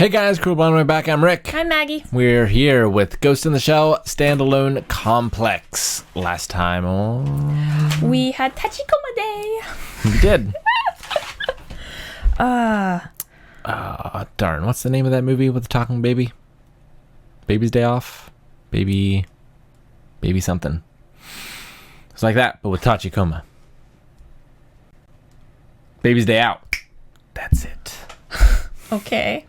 Hey guys, Crew Blind Way back. I'm Rick. Hi, Maggie. We're here with Ghost in the Shell Standalone Complex. Last time, We had Tachikoma Day. we did. Uh, Darn, what's the name of that movie with the talking baby? Baby's Day Off? Baby something. It's like that, but with Tachikoma. Baby's Day Out. That's it. okay.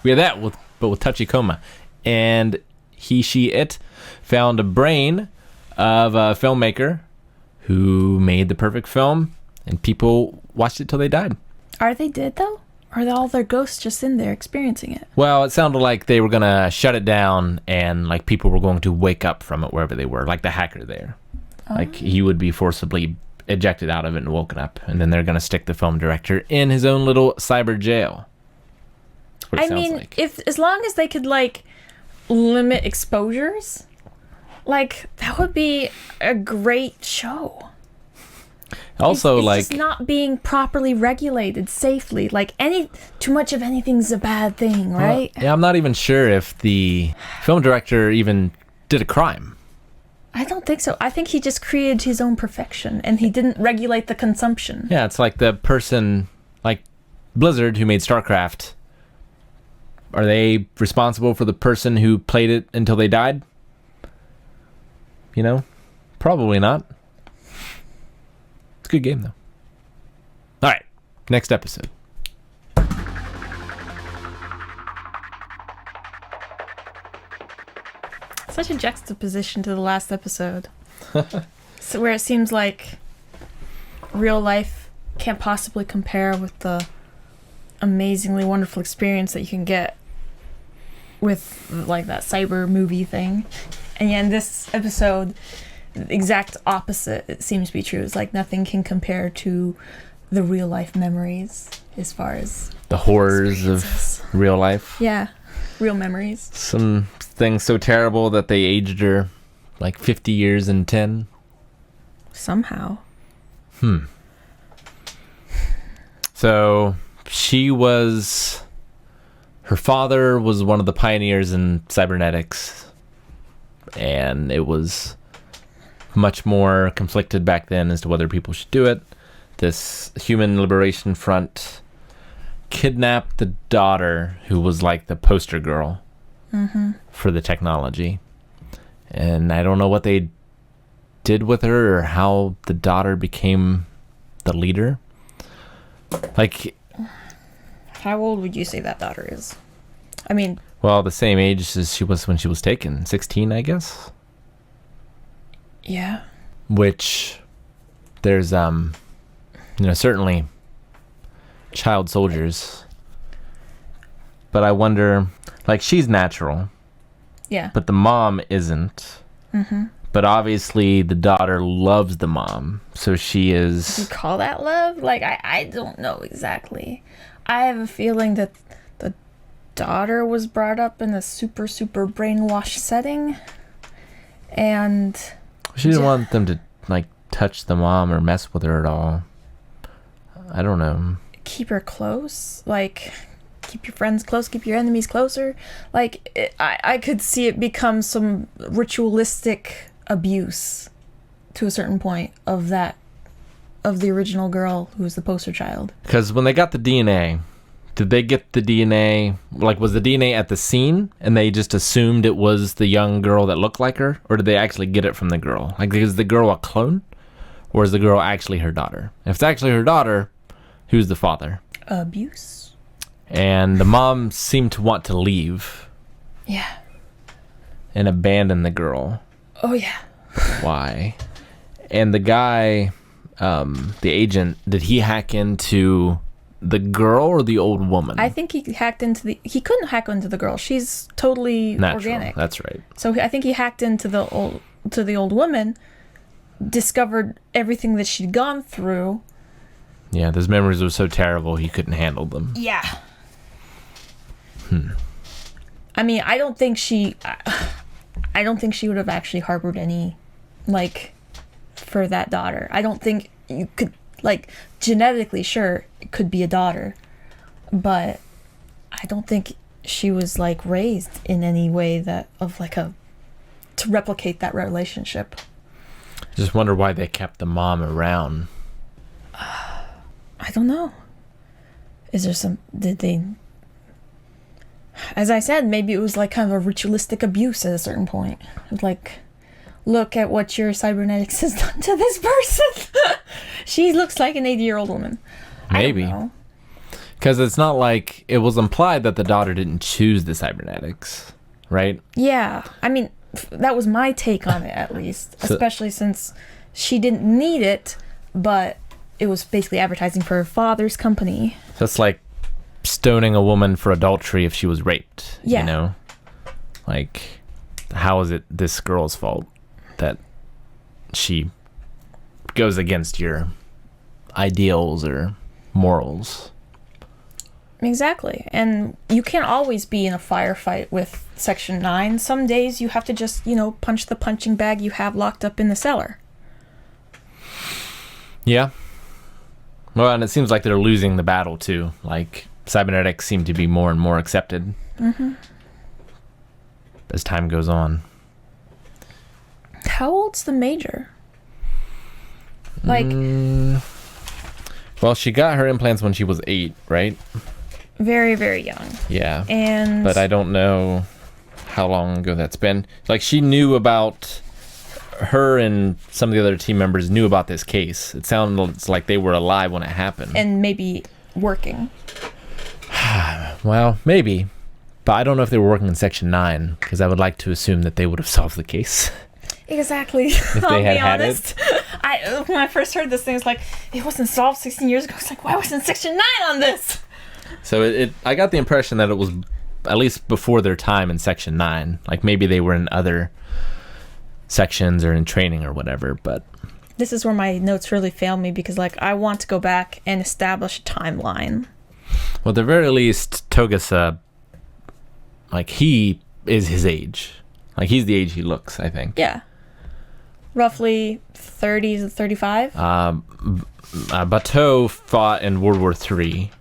We had that, but with Tachikoma. And it found a brain of a filmmaker who made the perfect film, and people watched it till they died. Are they dead, though? Or are all their ghosts just in there experiencing it? Well, it sounded like they were going to shut it down, and like people were going to wake up from it wherever they were, like the hacker there. Oh. Like he would be forcibly ejected out of it and woken up, and then they're going to stick the film director in his own little cyber jail. I mean, like. If as long as they could like limit exposures, like that would be a great show. Also, it's just not being properly regulated safely. Like too much of anything's a bad thing, right? Yeah, I'm not even sure if the film director even did a crime. I don't think so. I think he just created his own perfection, and he didn't regulate the consumption. Yeah, it's like the person, like Blizzard, who made StarCraft. Are they responsible for the person who played it until they died? You know, probably not. It's a good game, though. All right, next episode. Such a juxtaposition to the last episode. So where it seems like real life can't possibly compare with the amazingly wonderful experience that you can get with like that cyber movie thing. And yeah, in this episode, the exact opposite, it seems to be true. It's like nothing can compare to the real life memories as far as the horrors of real life. Yeah, real memories. Some things so terrible that they aged her like 50 years in 10. Somehow. So her father was one of the pioneers in cybernetics, and it was much more conflicted back then as to whether people should do it. This Human Liberation Front kidnapped the daughter, who was like the poster girl for the technology. And I don't know what they did with her or how the daughter became the leader. Like, how old would you say that daughter is? I mean, well, the same age as she was when she was taken, 16, I guess. Yeah. Which there's certainly child soldiers. But I wonder, like, she's natural. Yeah. But the mom isn't. But obviously the daughter loves the mom, so she is... Do you call that love? Like, I don't know exactly. I have a feeling that the daughter was brought up in a super, super brainwashed setting. And... She didn't want them to, like, touch the mom or mess with her at all. I don't know. Keep her close? Like... Keep your friends close, keep your enemies closer. Like, I could see it become some ritualistic abuse to a certain point of the original girl who was the poster child. Because when they got the DNA, did they get the DNA, like, was the DNA at the scene and they just assumed it was the young girl that looked like her? Or did they actually get it from the girl? Like, is the girl a clone? Or is the girl actually her daughter? If it's actually her daughter, who's the father? Abuse. And the mom seemed to want to leave. Yeah. And abandon the girl. Oh, yeah. Why? And the guy, the agent, did he hack into the girl or the old woman? I think he hacked into he couldn't hack into the girl. She's totally natural. Organic. That's right. So I think he hacked into the old woman, discovered everything that she'd gone through. Yeah, those memories were so terrible he couldn't handle them. Yeah. I mean, I don't think she would have actually harbored any, like, for that daughter. I don't think you could, like, genetically, sure, it could be a daughter, but I don't think she was like raised in any way that of like a to replicate that relationship. Just wonder why they kept the mom around. I don't know. Is there some... Did they... As I said, maybe it was like kind of a ritualistic abuse at a certain point. Like, look at what your cybernetics has done to this person. She looks like an 80-year-old woman. Maybe. I don't know. Because it's not like... It was implied that the daughter didn't choose the cybernetics, right? Yeah. I mean, that was my take on it, at least. Especially since she didn't need it, but it was basically advertising for her father's company. So it's like stoning a woman for adultery if she was raped. Yeah. You know? Like, how is it this girl's fault that she goes against your ideals or morals? Exactly. And you can't always be in a firefight with Section 9. Some days you have to just, punch the punching bag you have locked up in the cellar. Yeah. Well, and it seems like they're losing the battle, too. Like, cybernetics seem to be more and more accepted as time goes on. How old's the Major? Like... Well, she got her implants when she was 8, right? Very, very young. Yeah. And... But I don't know how long ago that's been. Like, she knew about... Her and some of the other team members knew about this case. It sounded like they were alive when it happened. And maybe working. Well, maybe. But I don't know if they were working in Section 9, because I would like to assume that they would have solved the case. Exactly. If I'll they had be had honest. When I first heard this thing, it's like, it wasn't solved 16 years ago. It's like, why wasn't Section 9 on this? So I got the impression that it was at least before their time in Section 9. Like, maybe they were in other sections or in training or whatever, but... This is where my notes really fail me, because, like, I want to go back and establish a timeline. Well, at the very least, Togasa, like, he is his age. Like, he's the age he looks, I think. Yeah. Roughly 30 to 35? Bateau fought in World War III.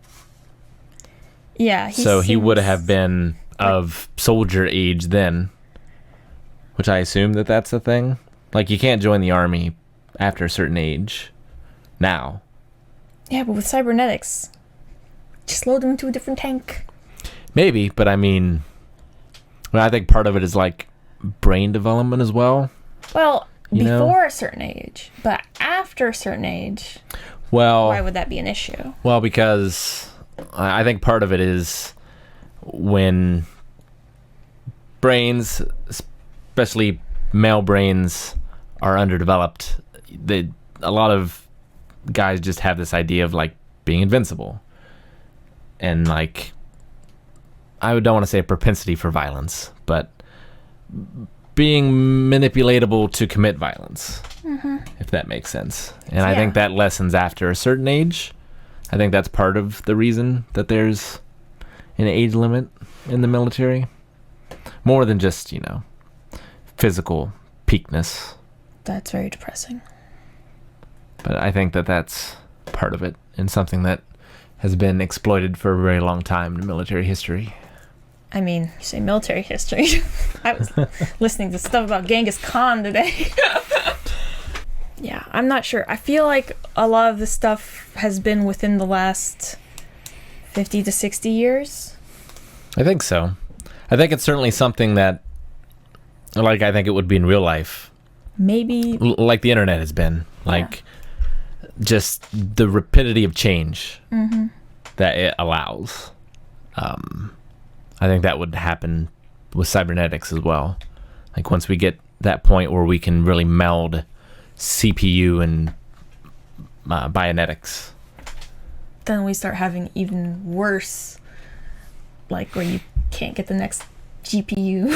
Yeah. He would have been of soldier age then. Which I assume that's a thing. Like, you can't join the army after a certain age. Now. Yeah, but with cybernetics, just load them into a different tank. Maybe, but I mean... I think part of it is, like, brain development as well. Well, before a certain age. But after a certain age, why would that be an issue? Well, because I think part of it is when brains... especially male brains are underdeveloped, a lot of guys just have this idea of like being invincible, and like I don't want to say a propensity for violence, but being manipulatable to commit violence, if that makes sense. And I think that lessens after a certain age. I think that's part of the reason that there's an age limit in the military, more than just physical peakness. That's very depressing. But I think that's part of it, and something that has been exploited for a very long time in military history. I mean, you say military history. I was listening to stuff about Genghis Khan today. Yeah, I'm not sure. I feel like a lot of this stuff has been within the last 50 to 60 years. I think so. I think it's certainly something that, like, I think it would be in real life. Maybe. Like the internet has been. Like, just the rapidity of change that it allows. I think that would happen with cybernetics as well. Like, once we get that point where we can really meld CPU and bionetics. Then we start having even worse, like, where you can't get the next GPU.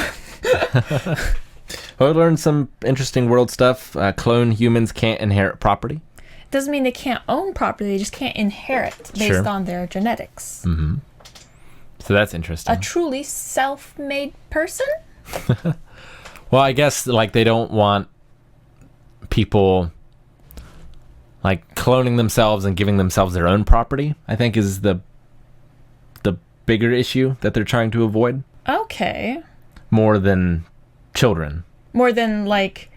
Well, I learned some interesting world stuff. Clone humans can't inherit property. Doesn't mean they can't own property, they just can't inherit based on their genetics. Mm-hmm. So that's interesting. A truly self-made person? Well, I guess, like, they don't want people, like, cloning themselves and giving themselves their own property, I think is the bigger issue that they're trying to avoid. Okay. More than children. More than, like,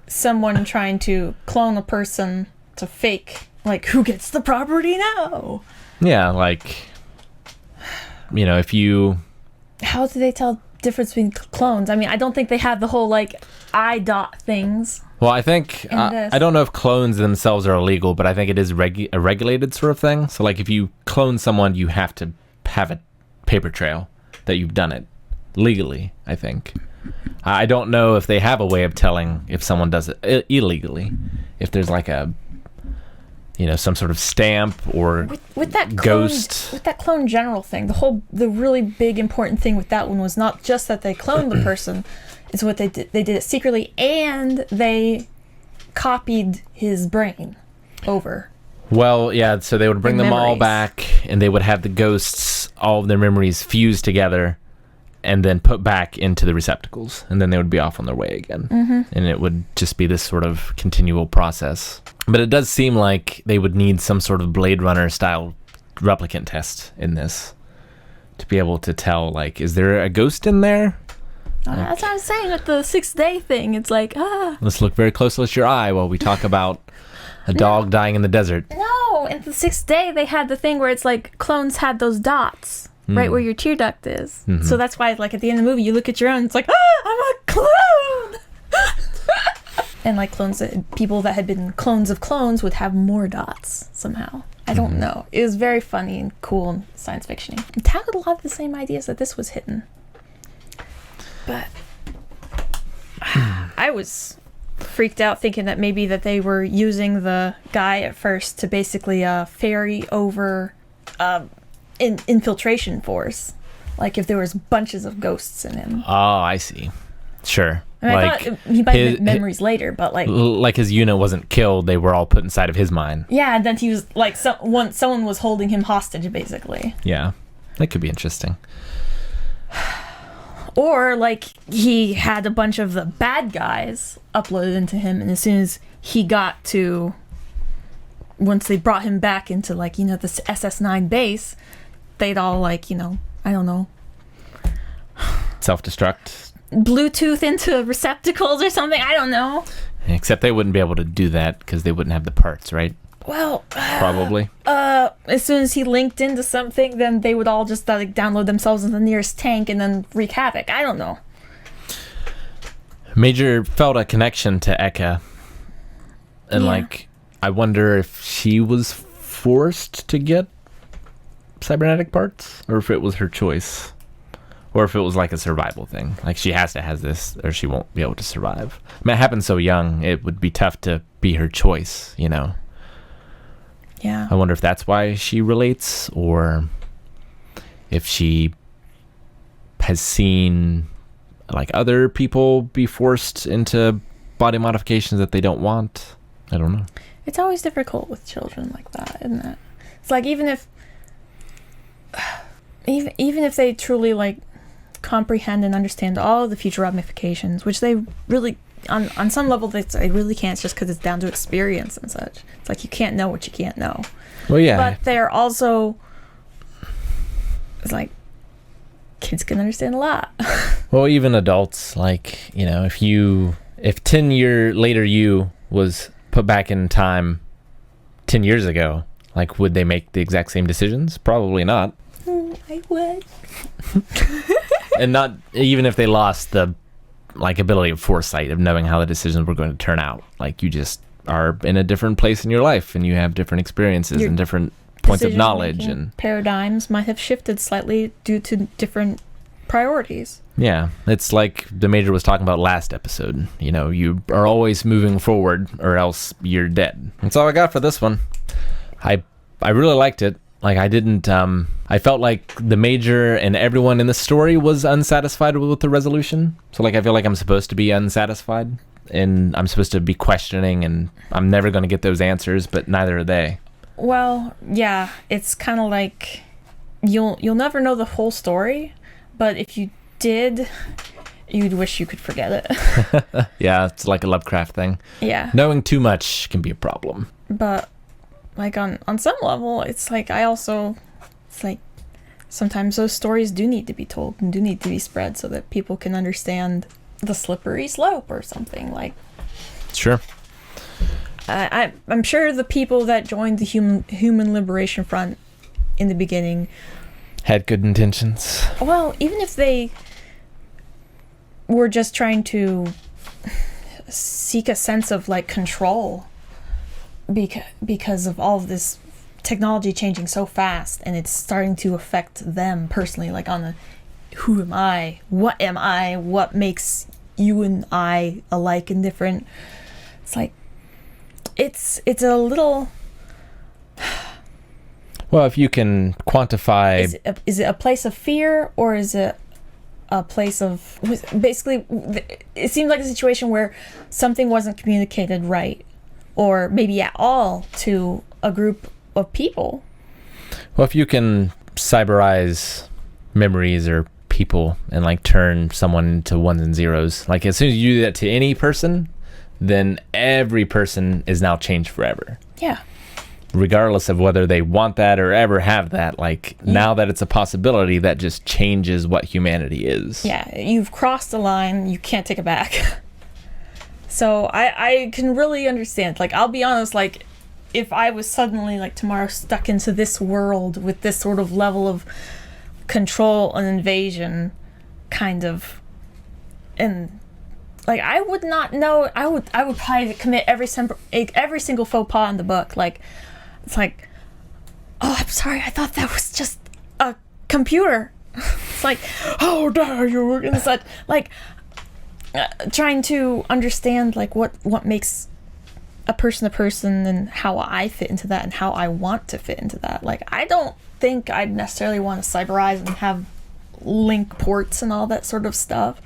someone trying to clone a person to fake, like, who gets the property now? Yeah, like, you know, if you... How do they tell difference between clones? I mean, I don't think they have the whole, like, eye dot things. Well, I think, I don't know if clones themselves are illegal, but I think it is a regulated sort of thing. So, like, if you clone someone, you have to have a paper trail that you've done it legally, I think. I don't know if they have a way of telling if someone does it illegally. If there's like a, you know, some sort of stamp or with that ghost. With that clone general thing, the really big important thing with that one was not just that they cloned the person, it's what they did. They did it secretly, and they copied his brain over. Well, yeah, so they would bring them all back, and they would have the ghosts, all of their memories fused together, and then put back into the receptacles, and then they would be off on their way again. Mm-hmm. And it would just be this sort of continual process. But it does seem like they would need some sort of Blade Runner style replicant test in this to be able to tell, like, is there a ghost in there? That's what I was saying with the 6th day thing. It's like, let's look very closely at your eye while we talk about a dog dying in the desert. No, in the 6th day they had the thing where it's like clones had those dots. Right where your tear duct is. Mm-hmm. So that's why, like, at the end of the movie, you look at your own, it's like, I'm a clone! And, like, people that had been clones of clones would have more dots somehow. I don't know. It was very funny and cool and science fiction-y. It tackled a lot of the same ideas that this was hitting. But I was freaked out thinking that maybe that they were using the guy at first to basically ferry over... infiltration force, like if there was bunches of ghosts in him. Oh, I see. Sure. I mean, like, I thought he might have memories later, but like his unit wasn't killed; they were all put inside of his mind. Yeah, and then he was like, someone was holding him hostage, basically. Yeah, that could be interesting. Or like he had a bunch of the bad guys uploaded into him, and as soon as he got to, once they brought him back into, like, you know, this SS9 base, they'd all, like, you know, I don't know, self-destruct, Bluetooth into receptacles or something. I don't know. Except they wouldn't be able to do that because they wouldn't have the parts, right? Well, probably. As soon as he linked into something, then they would all just like download themselves in the nearest tank and then wreak havoc. I don't know. Major felt a connection to Eka, and like, I wonder if she was forced to get cybernetic parts, or if it was her choice, or if it was like a survival thing, like she has to have this or she won't be able to survive. I mean, it happened so young, it would be tough to be her choice, you know. Yeah, I wonder if that's why she relates, or if she has seen like other people be forced into body modifications that they don't want. I don't know. It's always difficult with children like that, isn't it? It's like, even if they truly like comprehend and understand all of the future ramifications, which they really, on some level, they really can't, just because it's down to experience and such. It's like, you can't know what you can't know. Well, yeah. But they're also, it's like, kids can understand a lot. Well, even adults, like, you know, if 10 year later you was put back in time 10 years ago, like, would they make the exact same decisions? Probably not. I would. And not even if they lost the like ability of foresight of knowing how the decisions were going to turn out. Like, you just are in a different place in your life, and you have different experiences and different points of knowledge, and paradigms might have shifted slightly due to different priorities. Yeah, it's like the Major was talking about last episode. You know, you are always moving forward, or else you're dead. That's all I got for this one. I really liked it. Like, I didn't, I felt like the Major and everyone in the story was unsatisfied with the resolution. So, like, I feel like I'm supposed to be unsatisfied, and I'm supposed to be questioning, and I'm never going to get those answers, but neither are they. Well, yeah, it's kind of like, you'll never know the whole story, but if you did, you'd wish you could forget it. Yeah, it's like a Lovecraft thing. Yeah. Knowing too much can be a problem. But, like, on some level, it's like, it's like, sometimes those stories do need to be told and do need to be spread so that people can understand the slippery slope or something. Like, Sure. I'm sure the people that joined the Human Liberation Front in the beginning Had good intentions. well, even if they were just trying to seek a sense of like control because of all of this technology changing so fast and it's starting to affect them personally, like on the who am I, what makes you and I alike and different. It's like it's a little. Well, if you can quantify... Is it a place of fear, or is it a place of... Basically, it seemed like a situation where something wasn't communicated right, or maybe at all, to a group of people. Well, if you can cyberize memories or people and like turn someone into ones and zeros, like as soon as you do that to any person, then every person is now changed forever. Yeah. Regardless of whether they want that or ever have that, like now that it's a possibility, that just changes what humanity is. Yeah, you've crossed the line, you can't take it back. So I can really understand. Like, I'll be honest, like, if I was suddenly, like, tomorrow stuck into this world with this sort of level of control and invasion, kind of, and, like, I would not know, I would probably commit every single faux pas in the book. Like, it's like, oh, I'm sorry, I thought that was just a computer. It's like, how dare you, and such, like, trying to understand, like, what makes a person and how I fit into that and how I want to fit into that. Like, I don't think I'd necessarily want to cyberize and have link ports and all that sort of stuff.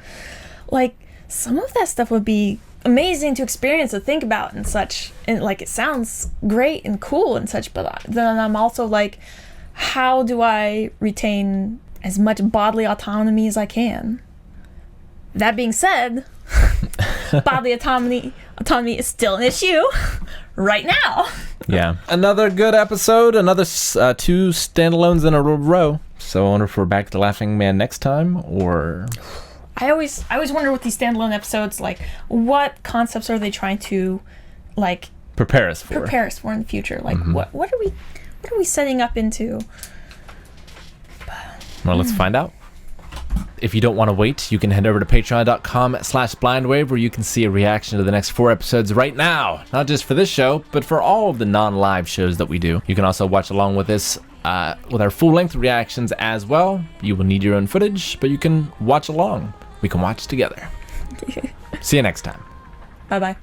Like, some of that stuff would be amazing to experience, to think about and such, and like, it sounds great and cool and such, but then I'm also like, how do I retain as much bodily autonomy as I can? That being said, bodily autonomy is still an issue right now. Yeah. Another good episode, another 2 standalones in a row. So I wonder if we're back to Laughing Man next time, or... I always wonder with these standalone episodes, like, what concepts are they trying to, like, prepare us for in the future? Like, what are we setting up into? Well, let's find out. If you don't want to wait, you can head over to patreon.com/blindwave, where you can see a reaction to the next 4 episodes right now. Not just for this show, but for all of the non-live shows that we do. You can also watch along with us with our full-length reactions as well. You will need your own footage, but you can watch along. We can watch together. See you next time. Bye-bye.